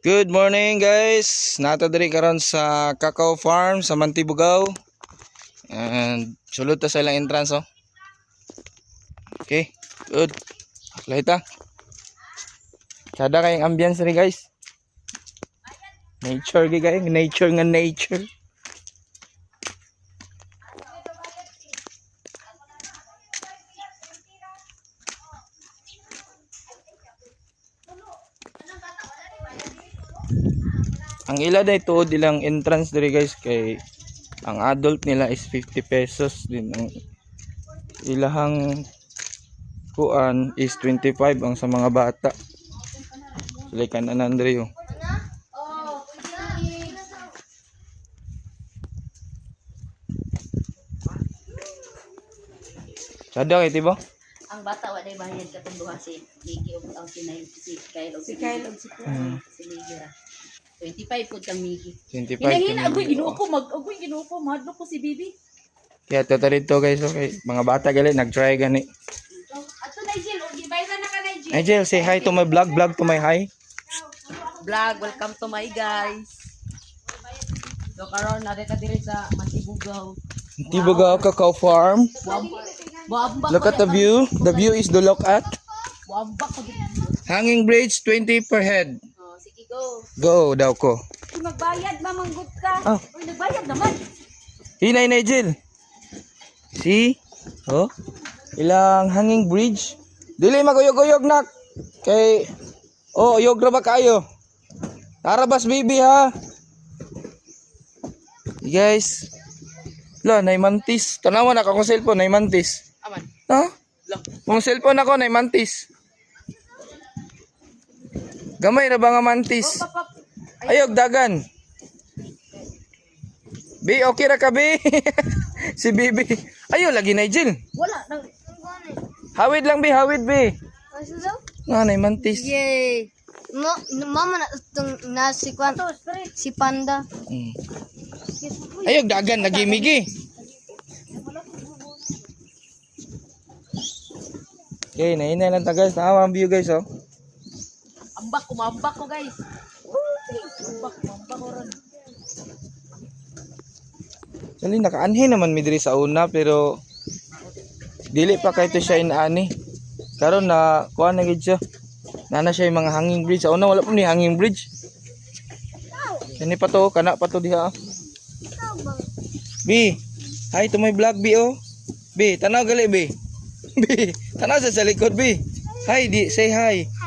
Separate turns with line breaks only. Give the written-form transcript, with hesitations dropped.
Good morning guys. Nata diri karon sa Cacao Farm sa Mantibugaw. And sulod ta sa ilang entrance oh. Okay, good. Lahita. Kada kayong ambience rin guys. Nature gi kay, nature nga nature. Ang ila day tuod ilang entrance diri guys kay ang adult nila is 50 pesos din, ang ilahang kuan is 25 ang sa mga bata. Sila kanan diri oh. Sada kay tibo?
Ang bata wa day bayad katong duha si Migi ug ang si Kyle ug si Migi ra. 25 pud kang Migi.
25.
Hinahina agoy ginuo ko mahadlok ko si Bibi.
Kaya to dito guys okay, mga bata gali nag-try gani.
Ato Nigel og gibayran na ka Nigel.
Nigel, say hi to my vlog to my hi.
Vlog, welcome to my guys. So karon na diri sa Mantibugaw.
Mantibugaw Cacao Farm.
Wambak.
Look at the view. The view is to look at.
Wambak ko dito.
Hanging bridge 20 per head.
Oh, sige go.
Go daw ko.
Magbayad mamanggut ka.
Oh.
Uy, nagbayad naman.
Hinay Nigel. See? Oh. Ilang hanging bridge. Dili maguyog-uyog nak. Kay oh, uyog ra ba kayo? Tarabas baby ha. Guys. La, nay mantis. Tanawa na akong cellphone, nay mantis.
Aman.
Ha? Kung cellphone ako, nay mantis. Gamay ra ba nga mantis? Ayog dagan. Bi, okay ra ka, Bi? Si Bibi. Ayo, lagi Nigel.
Wala nang
Hawid lang, Bi. Hawid, Bi. Nga, nay mantis.
Yay! Mama na itong si Kwan, si Panda.
Mm. Ayog dagan, nagimigi. Okay, nahinay lang ta guys. Tama ang view guys, oh.
Umambak ko guys. Umambak ko ron.
Actually, nakaanhin naman mi diri sa una, pero dili pa kay to siya inaani. Karon na kuha na gid siya. Nana siya yung mga hanging bridge. Sa una wala pa ni hanging bridge. Kani pa to, kana pa to diha. B, hi to my vlog B oh. B, tanaw gali B. B, tanaw sa likod B. Hi, di say hi.
Hi!